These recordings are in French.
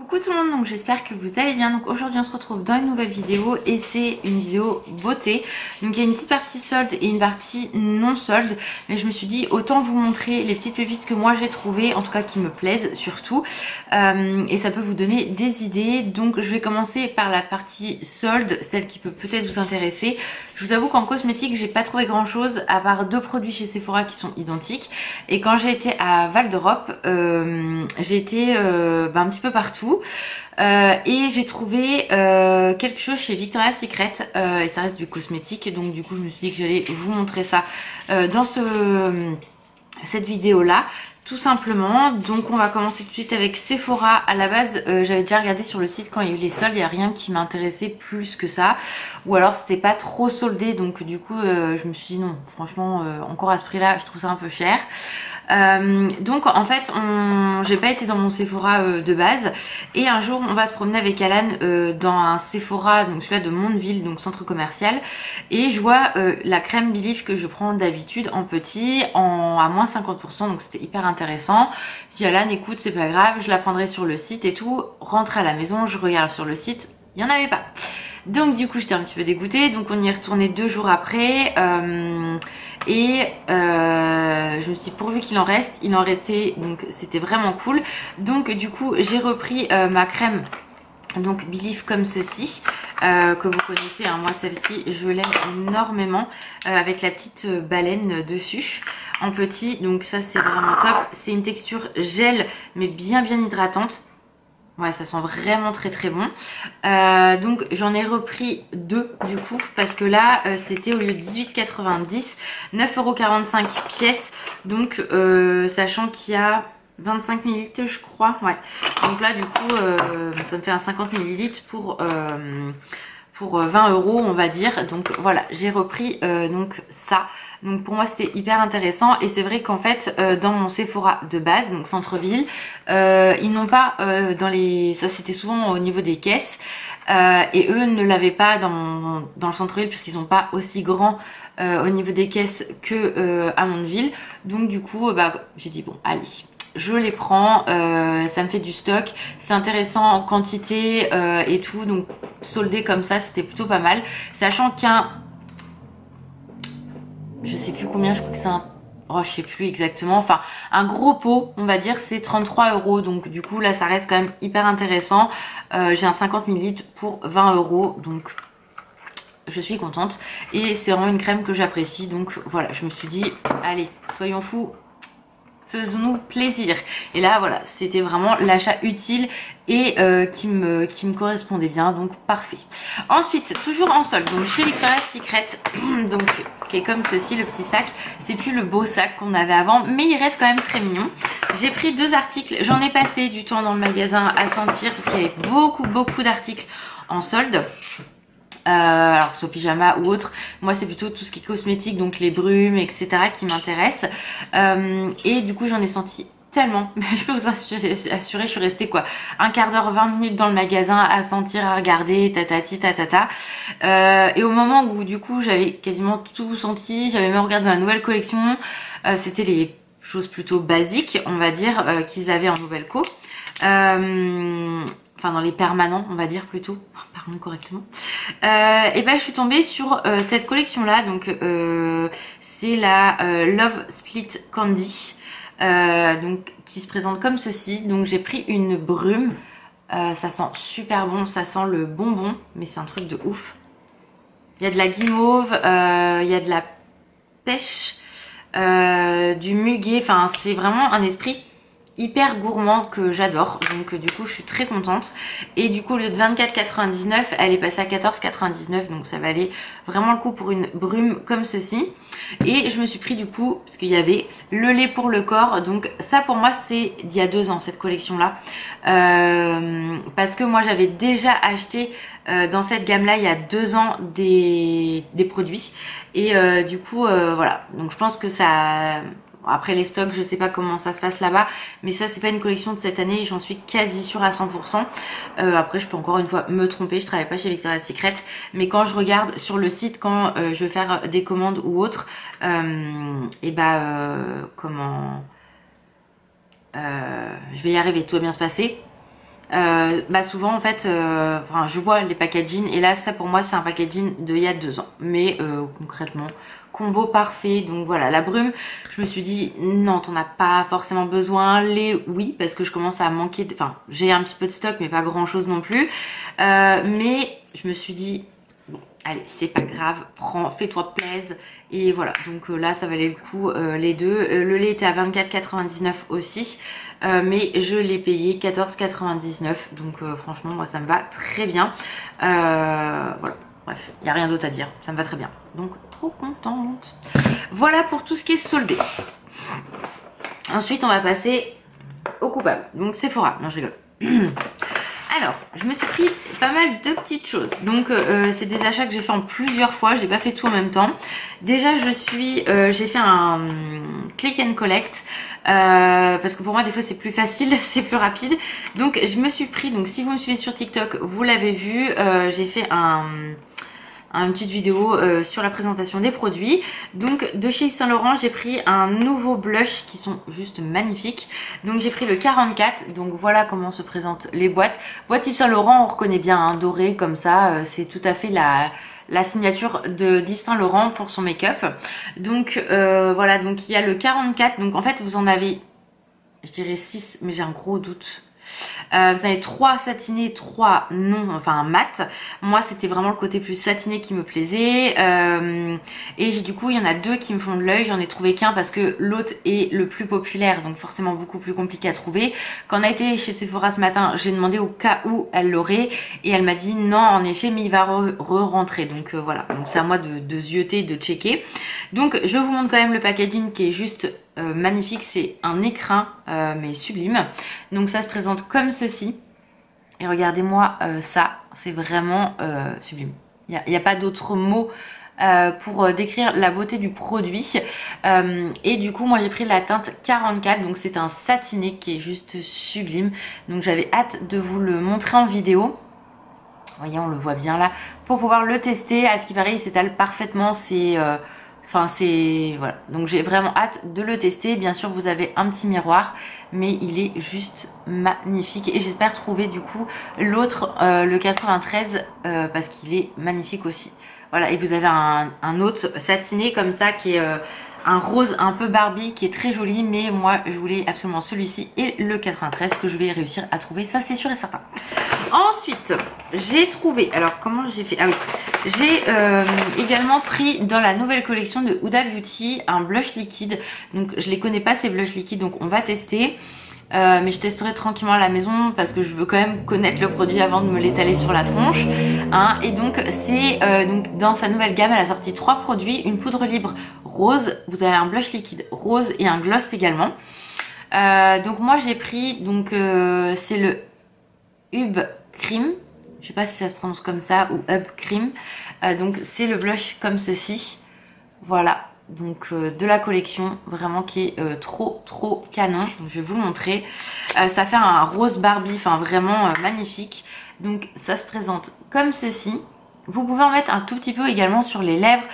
Coucou tout le monde, donc j'espère que vous allez bien. Donc aujourd'hui on se retrouve dans une nouvelle vidéo et c'est une vidéo beauté. Donc il y a une petite partie solde et une partie non solde, mais je me suis dit autant vous montrer les petites pépites que moi j'ai trouvées, en tout cas qui me plaisent surtout, et ça peut vous donner des idées. Donc je vais commencer par la partie solde, celle qui peut peut-être vous intéresser. Je vous avoue qu'en cosmétique j'ai pas trouvé grand chose à part deux produits chez Sephora qui sont identiques, et quand j'ai été à Val d'Europe j'ai été un petit peu partout et j'ai trouvé quelque chose chez Victoria's Secret et ça reste du cosmétique, donc du coup je me suis dit que j'allais vous montrer ça dans cette vidéo là tout simplement. Donc on va commencer tout de suite avec Sephora. À la base j'avais déjà regardé sur le site quand il y a eu les soldes, il n'y a rien qui m'intéressait plus que ça, ou alors c'était pas trop soldé, donc du coup je me suis dit non, franchement encore à ce prix là je trouve ça un peu cher. Donc en fait j'ai pas été dans mon Sephora de base, et un jour on va se promener avec Alan dans un Sephora, donc celui-là de Mondeville, donc centre commercial, et je vois la crème Believe que je prends d'habitude en petit à moins 50%, donc c'était hyper intéressant. Je dis à Alan écoute c'est pas grave, je la prendrai sur le site et tout. Rentre à la maison, je regarde sur le site, il y en avait pas. Donc du coup j'étais un petit peu dégoûtée, donc on y est retourné 2 jours après je me suis dit pourvu qu'il en reste, il en restait, donc c'était vraiment cool. Donc du coup j'ai repris ma crème donc Believe comme ceci que vous connaissez, hein. Moi celle-ci je l'aime énormément avec la petite baleine dessus en petit, donc ça c'est vraiment top. C'est une texture gel mais bien hydratante. Ouais, ça sent vraiment très bon. Donc j'en ai repris deux du coup, parce que là c'était au lieu de 18,90, 9,45 € pièce. Donc sachant qu'il y a 25 ml je crois. Ouais. Donc là du coup ça me fait un 50 ml pour 20 € on va dire. Donc voilà, j'ai repris donc ça. Donc pour moi c'était hyper intéressant, et c'est vrai qu'en fait dans mon Sephora de base, donc centre-ville, ils n'ont pas dans les... ça c'était souvent au niveau des caisses, et eux ne l'avaient pas dans le centre-ville puisqu'ils sont pas aussi grands au niveau des caisses que à Mondeville. Donc du coup j'ai dit bon allez, je les prends, ça me fait du stock, c'est intéressant en quantité et tout, donc soldé comme ça c'était plutôt pas mal, sachant qu'un... je sais plus combien, je crois que c'est un... oh je sais plus exactement, enfin un gros pot on va dire c'est 33 €, donc du coup là ça reste quand même hyper intéressant. J'ai un 50 ml pour 20 €, donc je suis contente, et c'est vraiment une crème que j'apprécie, donc voilà je me suis dit allez soyons fous, faisons-nous plaisir. Et là voilà, c'était vraiment l'achat utile et qui me correspondait bien, donc parfait. Ensuite toujours en solde, donc chez Victoria's Secret, donc qui est comme ceci, le petit sac. C'est plus le beau sac qu'on avait avant, mais il reste quand même très mignon. J'ai pris deux articles, j'en ai passé du temps dans le magasin à sentir parce qu'il y avait beaucoup d'articles en solde. Alors que ce soit pyjama ou autre, moi c'est plutôt tout ce qui est cosmétique, donc les brumes etc qui m'intéressent, et du coup j'en ai senti tellement, mais je peux vous assurer, je suis restée quoi un quart d'heure, 20 minutes dans le magasin à sentir, à regarder, tatati tatata, et au moment où du coup j'avais quasiment tout senti, j'avais même regardé la nouvelle collection, c'était les choses plutôt basiques on va dire qu'ils avaient en nouvelle co, enfin dans les permanents on va dire plutôt, parlons correctement, et ben je suis tombée sur cette collection là, donc c'est la Love Split Candy, donc qui se présente comme ceci. Donc j'ai pris une brume, ça sent super bon, ça sent le bonbon, mais c'est un truc de ouf. Il y a de la guimauve, il y a de la pêche, du muguet, enfin c'est vraiment un esprit hyper gourmand que j'adore, donc du coup je suis très contente. Et du coup au lieu de 24,99 elle est passée à 14,99, donc ça valait vraiment le coup pour une brume comme ceci. Et je me suis pris du coup, parce qu'il y avait le lait pour le corps, donc ça pour moi c'est d'il y a 2 ans cette collection là, parce que moi j'avais déjà acheté dans cette gamme là il y a 2 ans des produits, et du coup voilà, donc je pense que ça... Après les stocks, je sais pas comment ça se passe là-bas, mais ça c'est pas une collection de cette année, j'en suis quasi sûre à 100%. Après je peux encore une fois me tromper, je travaille pas chez Victoria's Secret, mais quand je regarde sur le site, quand je vais faire des commandes ou autre, et comment je vais y arriver, tout va bien se passer. Bah souvent en fait enfin, je vois les packaging et là ça pour moi c'est un packaging d'il y a 2 ans, mais concrètement combo parfait. Donc voilà, la brume je me suis dit non, t'en as pas forcément besoin. Les oui, parce que je commence à manquer enfin j'ai un petit peu de stock mais pas grand chose non plus, mais je me suis dit bon allez c'est pas grave, prends, fais-toi plaisir. Et voilà, donc là ça valait le coup les deux. Le lait était à 24,99 aussi, mais je l'ai payé 14,99, donc franchement moi ça me va très bien. Voilà, bref, il n'y a rien d'autre à dire, ça me va très bien, donc trop contente. Voilà pour tout ce qui est soldé. Ensuite on va passer au coupable, donc Sephora, non je rigole. Alors, je me suis pris pas mal de petites choses. Donc, c'est des achats que j'ai fait en plusieurs fois. J'ai pas fait tout en même temps. Déjà, j'ai fait un click and collect. Parce que pour moi, des fois, c'est plus facile, c'est plus rapide. Donc, je me suis pris, donc si vous me suivez sur TikTok, vous l'avez vu, j'ai fait une petite vidéo sur la présentation des produits. Donc de chez Yves Saint Laurent j'ai pris un nouveau blush qui sont juste magnifiques. Donc j'ai pris le 44, donc voilà comment se présentent les boîtes. Boîte Yves Saint Laurent, on reconnaît bien, hein, doré comme ça, c'est tout à fait la signature d'Yves Saint Laurent pour son make-up. Donc voilà, donc il y a le 44, donc en fait vous en avez, je dirais 6, mais j'ai un gros doute. Vous avez 3 satinés, 3 non, enfin mat. Moi c'était vraiment le côté plus satiné qui me plaisait, et du coup il y en a 2 qui me font de l'œil. J'en ai trouvé qu'un parce que l'autre est le plus populaire, donc forcément beaucoup plus compliqué à trouver. Quand on a été chez Sephora ce matin, j'ai demandé au cas où elle l'aurait et elle m'a dit non en effet, mais il va re-rentrer. Donc voilà, donc c'est à moi de zioter, de checker. Donc je vous montre quand même le packaging qui est juste magnifique. C'est un écrin mais sublime. Donc ça se présente comme ceci et regardez-moi ça, c'est vraiment sublime. Il n'y a pas d'autre mot pour décrire la beauté du produit. Et du coup moi j'ai pris la teinte 44, donc c'est un satiné qui est juste sublime. Donc j'avais hâte de vous le montrer en vidéo. Vous voyez, on le voit bien là, pour pouvoir le tester. À ce qui paraît il s'étale parfaitement, enfin c'est voilà, donc j'ai vraiment hâte de le tester. Bien sûr vous avez un petit miroir, mais il est juste magnifique et j'espère trouver du coup l'autre, le 93, parce qu'il est magnifique aussi. Voilà, et vous avez un autre satiné comme ça qui est un rose un peu Barbie qui est très joli, mais moi je voulais absolument celui-ci et le 93 que je vais réussir à trouver, ça c'est sûr et certain. Ensuite j'ai trouvé, alors comment j'ai fait, ah oui, j'ai également pris dans la nouvelle collection de Huda Beauty un blush liquide. Donc je les connais pas ces blushs liquides, donc on va tester. Mais je testerai tranquillement à la maison parce que je veux quand même connaître le produit avant de me l'étaler sur la tronche, hein. Et donc c'est donc dans sa nouvelle gamme elle a sorti 3 produits, une poudre libre rose, vous avez un blush liquide rose et un gloss également. Donc moi j'ai pris, donc c'est le Hub Cream, je sais pas si ça se prononce comme ça, ou Hub Cream. Donc c'est le blush comme ceci, voilà. Donc de la collection vraiment qui est trop canon. Donc, je vais vous le montrer. Ça fait un rose Barbie, enfin vraiment magnifique. Donc ça se présente comme ceci. Vous pouvez en mettre un tout petit peu également sur les lèvres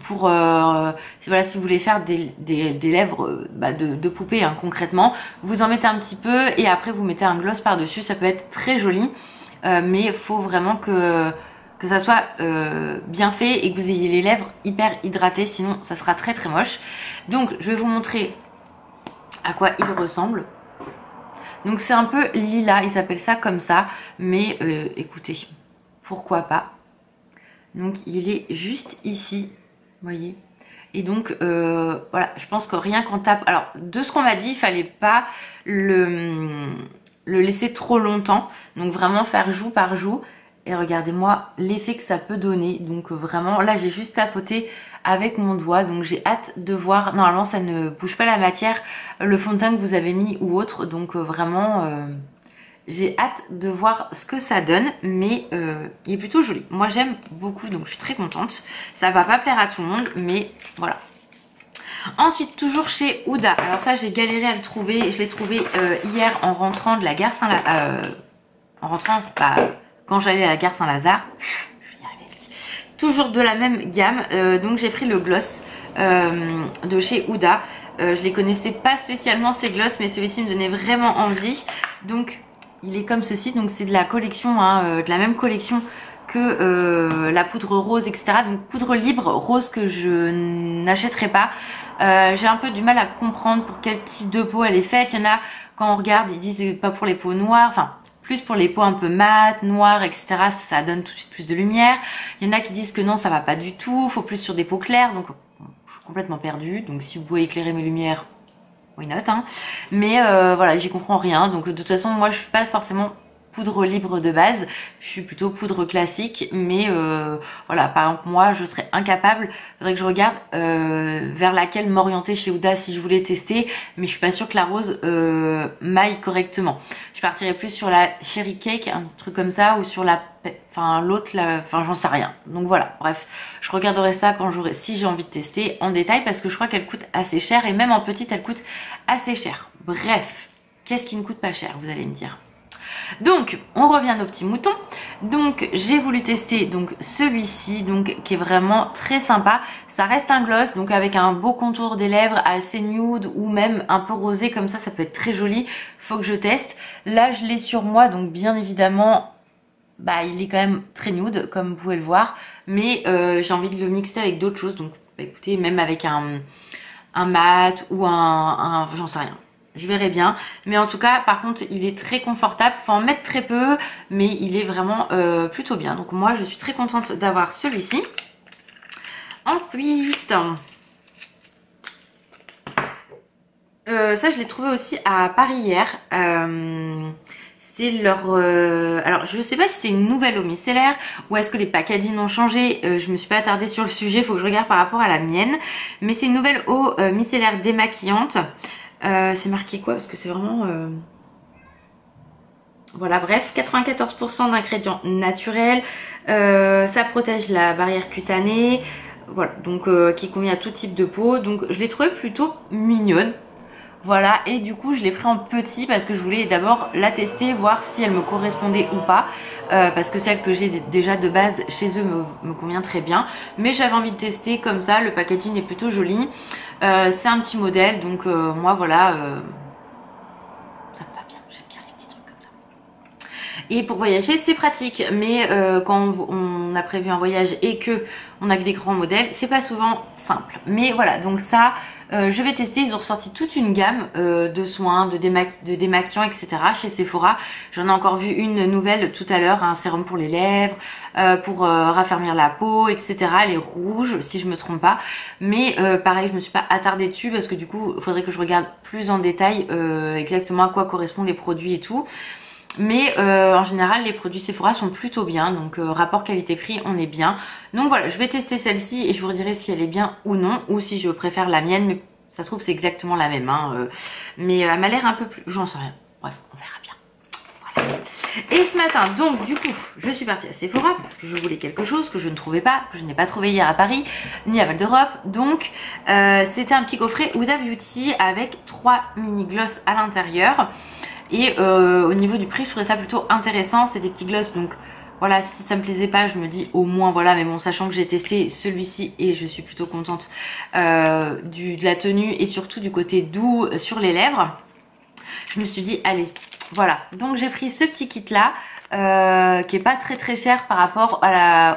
pour voilà, si vous voulez faire des lèvres de poupée, hein, concrètement. Vous en mettez un petit peu et après vous mettez un gloss par dessus. Ça peut être très joli, mais il faut vraiment que ça soit bien fait et que vous ayez les lèvres hyper hydratées, sinon ça sera très moche. Donc je vais vous montrer à quoi il ressemble. Donc c'est un peu lilas, ils appellent ça comme ça, mais écoutez, pourquoi pas. Donc il est juste ici, vous voyez. Et donc voilà, je pense que rien qu'en tape, alors de ce qu'on m'a dit, il fallait pas le laisser trop longtemps, donc vraiment faire joue par joue. Et regardez-moi l'effet que ça peut donner. Donc vraiment, là j'ai juste tapoté avec mon doigt. Donc j'ai hâte de voir. Normalement ça ne bouge pas la matière, le fond de teint que vous avez mis ou autre. Donc vraiment, j'ai hâte de voir ce que ça donne. Mais il est plutôt joli. Moi j'aime beaucoup, donc je suis très contente. Ça va pas plaire à tout le monde, mais voilà. Ensuite, toujours chez Huda. Alors ça j'ai galéré à le trouver. Je l'ai trouvé hier en rentrant de la gare Saint-Lazare. Quand j'allais à la gare Saint-Lazare, toujours de la même gamme. Donc j'ai pris le gloss de chez Huda. Je les connaissais pas spécialement ces gloss, mais celui-ci me donnait vraiment envie. Donc il est comme ceci, donc c'est de la collection, hein, de la même collection que la poudre rose, etc. Donc poudre libre rose que je n'achèterai pas. J'ai un peu du mal à comprendre pour quel type de peau elle est faite. Il y en a, quand on regarde, ils disent pas pour les peaux noires, enfin plus pour les peaux un peu mates, noires, etc. Ça donne tout de suite plus de lumière. Il y en a qui disent que non, ça va pas du tout, faut plus sur des peaux claires. Donc je suis complètement perdue. Donc si vous pouvez éclairer mes lumières, why not, hein. Mais voilà, j'y comprends rien. Donc de toute façon, moi je suis pas forcément poudre libre de base, je suis plutôt poudre classique, mais voilà, par exemple moi je serais incapable, faudrait que je regarde vers laquelle m'orienter chez Huda si je voulais tester, mais je suis pas sûre que la rose maille correctement. Je partirais plus sur la Cherry Cake, un truc comme ça, ou sur la, enfin l'autre, enfin j'en sais rien. Donc voilà, bref, je regarderai ça quand j'aurai, si j'ai envie de tester en détail, parce que je crois qu'elle coûte assez cher, et même en petite elle coûte assez cher. Bref, qu'est-ce qui ne coûte pas cher, vous allez me dire. Donc on revient à nos petits moutons. Donc j'ai voulu tester donc celui-ci, donc qui est vraiment très sympa. Ça reste un gloss, donc avec un beau contour des lèvres assez nude ou même un peu rosé comme ça peut être très joli. Faut que je teste. Là je l'ai sur moi, donc bien évidemment bah il est quand même très nude comme vous pouvez le voir, mais j'ai envie de le mixer avec d'autres choses. Donc bah, écoutez, même avec un mat ou un j'en sais rien. Je verrai bien, mais en tout cas par contre il est très confortable, faut en mettre très peu, mais il est vraiment plutôt bien. Donc moi je suis très contente d'avoir celui-ci. Ensuite ça je l'ai trouvé aussi à Paris hier. C'est leur alors je sais pas si c'est une nouvelle eau micellaire ou est-ce que les packaging ont changé. Je me suis pas attardée sur le sujet, faut que je regarde par rapport à la mienne, mais c'est une nouvelle eau micellaire démaquillante. C'est marqué quoi? Parce que c'est vraiment... Voilà, bref, 94% d'ingrédients naturels. Ça protège la barrière cutanée. Voilà, donc qui convient à tout type de peau. Donc je l'ai trouvée plutôt mignonne. Voilà, et du coup je l'ai pris en petit parce que je voulais d'abord la tester, voir si elle me correspondait ou pas, parce que celle que j'ai déjà de base chez eux me convient très bien, mais j'avais envie de tester comme ça. Le packaging est plutôt joli, c'est un petit modèle, donc moi voilà, ça me va bien, j'aime bien les petits trucs comme ça. Et pour voyager c'est pratique, mais quand on a prévu un voyage et que on a que des grands modèles, c'est pas souvent simple. Mais voilà, donc ça je vais tester. Ils ont ressorti toute une gamme de soins, de démaquillants, etc. chez Sephora. J'en ai encore vu une nouvelle tout à l'heure, un sérum pour les lèvres, pour raffermir la peau, etc. Elle est rouge si je me trompe pas. Mais pareil, je me suis pas attardée dessus parce que du coup il faudrait que je regarde plus en détail exactement à quoi correspondent les produits et tout. Mais en général les produits Sephora sont plutôt bien, donc rapport qualité-prix on est bien. Donc voilà, je vais tester celle-ci et je vous redirai si elle est bien ou non, ou si je préfère la mienne, mais ça se trouve c'est exactement la même, hein, mais elle m'a l'air un peu plus... j'en sais rien, bref on verra bien. Voilà. Et ce matin donc du coup je suis partie à Sephora parce que je voulais quelque chose que je ne trouvais pas, que je n'ai pas trouvé hier à Paris ni à Val d'Europe. Donc c'était un petit coffret Huda Beauty avec 3 mini gloss à l'intérieur. Et au niveau du prix je trouvais ça plutôt intéressant, c'est des petits gloss, donc voilà, si ça me plaisait pas je me dis au moins voilà, mais bon, sachant que j'ai testé celui-ci et je suis plutôt contente de la tenue et surtout du côté doux sur les lèvres, je me suis dit allez voilà, donc j'ai pris ce petit kit là qui est pas très cher par rapport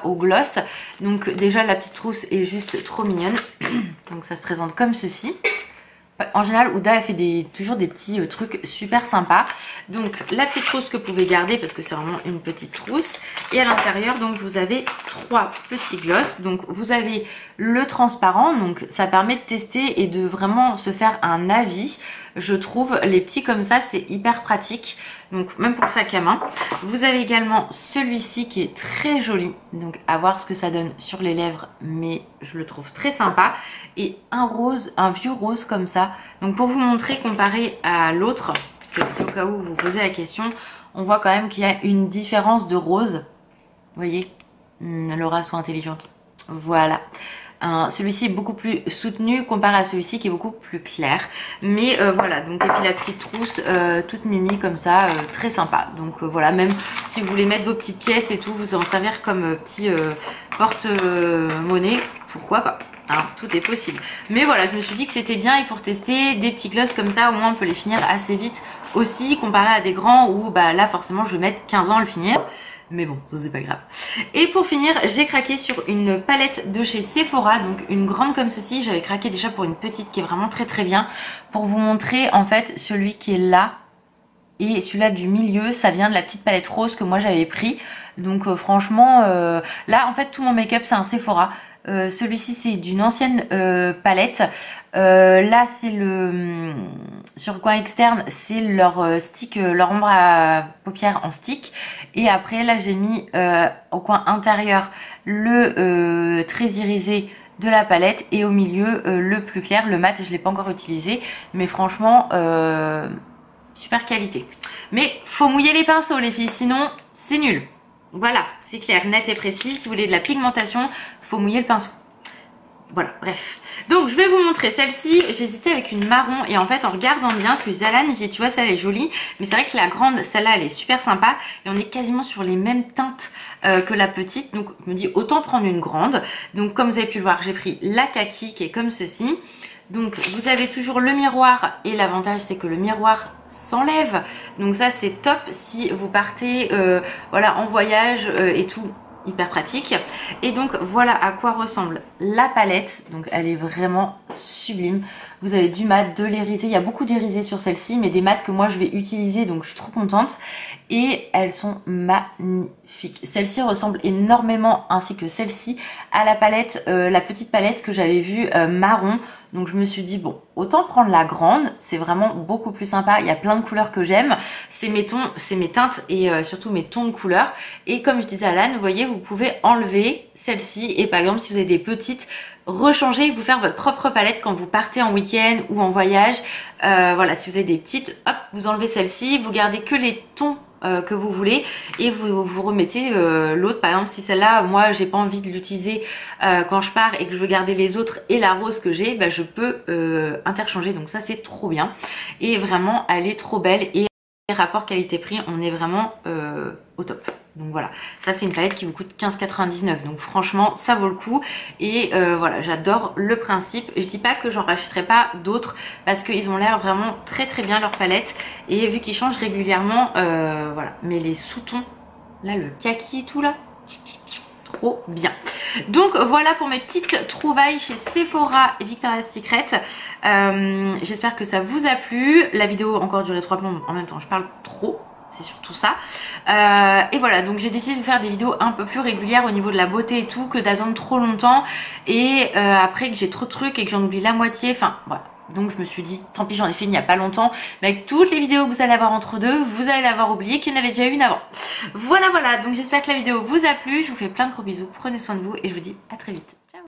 au gloss. Donc déjà la petite trousse est juste trop mignonne. Donc ça se présente comme ceci. En général Huda elle fait toujours des petits trucs super sympas. Donc la petite trousse que vous pouvez garder parce que c'est vraiment une petite trousse. Et à l'intérieur donc vous avez 3 petits gloss. Donc vous avez le transparent, donc ça permet de tester et de vraiment se faire un avis. Je trouve les petits comme ça c'est hyper pratique, donc même pour le sac à main. Vous avez également celui-ci qui est très joli, donc à voir ce que ça donne sur les lèvres, mais je le trouve très sympa. Et un rose, un vieux rose comme ça, donc pour vous montrer comparé à l'autre, parce que si au cas où vous vous posez la question, on voit quand même qu'il y a une différence de rose. Vous voyez, Laura soit intelligente, voilà. Celui-ci est beaucoup plus soutenu comparé à celui-ci qui est beaucoup plus clair. Mais voilà, donc et puis la petite trousse toute mimi comme ça, très sympa. Donc voilà, même si vous voulez mettre vos petites pièces et tout, vous en servir comme petit porte-monnaie, pourquoi pas. Alors, tout est possible. Mais voilà, je me suis dit que c'était bien et pour tester des petits gloss comme ça, au moins on peut les finir assez vite aussi comparé à des grands où bah là forcément je vais mettre 15 ans à le finir. Mais bon, ça c'est pas grave. Et pour finir, j'ai craqué sur une palette de chez Sephora, donc une grande comme ceci. J'avais craqué déjà pour une petite qui est vraiment très très bien. Pour vous montrer en fait celui qui est là et celui-là du milieu, ça vient de la petite palette rose que moi j'avais pris. Donc franchement, là en fait tout mon make-up c'est un Sephora. Celui-ci c'est d'une ancienne palette. Là c'est le sur le coin externe c'est leur stick, leur ombre à paupières en stick. Et après là j'ai mis au coin intérieur le très irisé de la palette et au milieu le plus clair, le mat. Je l'ai pas encore utilisé mais franchement super qualité. Mais faut mouiller les pinceaux les filles, sinon c'est nul. Voilà, c'est clair, net et précis. Si vous voulez de la pigmentation, faut mouiller le pinceau. Voilà, bref. Donc je vais vous montrer celle-ci. J'hésitais avec une marron et en fait en regardant bien sur Zalane, j'ai dit tu vois ça elle est jolie. Mais c'est vrai que la grande, celle-là elle est super sympa. Et on est quasiment sur les mêmes teintes que la petite. Donc je me dis autant prendre une grande. Donc comme vous avez pu le voir, j'ai pris la kaki qui est comme ceci. Donc vous avez toujours le miroir et l'avantage c'est que le miroir s'enlève. Donc ça c'est top si vous partez voilà, en voyage et tout. Hyper pratique. Et donc voilà à quoi ressemble la palette. Donc elle est vraiment sublime. Vous avez du mat, de l'irisé. Il y a beaucoup d'irisé sur celle-ci, mais des mats que moi je vais utiliser, donc je suis trop contente. Et elles sont magnifiques. Celle-ci ressemble énormément, ainsi que celle-ci, à la palette, la petite palette que j'avais vue marron. Donc je me suis dit bon, autant prendre la grande, c'est vraiment beaucoup plus sympa. Il y a plein de couleurs que j'aime. C'est mes tons, c'est mes teintes et surtout mes tons de couleurs. Et comme je disais à Alan, vous voyez, vous pouvez enlever celle-ci et par exemple si vous avez des petites, rechanger, vous faire votre propre palette quand vous partez en week-end ou en voyage. Voilà, si vous avez des petites, hop, vous enlevez celle-ci, vous gardez que les tons que vous voulez et vous remettez l'autre. Par exemple si celle-là moi j'ai pas envie de l'utiliser quand je pars et que je veux garder les autres et la rose que j'ai, bah, je peux interchanger. Donc ça c'est trop bien et vraiment elle est trop belle et rapport qualité-prix on est vraiment au top. Donc voilà, ça c'est une palette qui vous coûte 15,99 donc franchement ça vaut le coup et voilà, j'adore le principe. Je dis pas que j'en rachèterai pas d'autres parce qu'ils ont l'air vraiment très très bien leur palette et vu qu'ils changent régulièrement voilà, mais les sous-tons là, le kaki et tout là, trop bien. Donc voilà pour mes petites trouvailles chez Sephora et Victoria's Secret. J'espère que ça vous a plu. La vidéo a encore duré 3 plombs, en même temps je parle trop. C'est surtout ça. Et voilà, donc j'ai décidé de faire des vidéos un peu plus régulières au niveau de la beauté et tout, que d'attendre trop longtemps. Et après que j'ai trop de trucs et que j'en oublie la moitié. Enfin voilà. Donc je me suis dit, tant pis j'en ai fait il n'y a pas longtemps. Mais avec toutes les vidéos que vous allez avoir entre deux, vous allez l'avoir oublié qu'il y en avait déjà une avant. Voilà, voilà. Donc j'espère que la vidéo vous a plu. Je vous fais plein de gros bisous. Prenez soin de vous et je vous dis à très vite.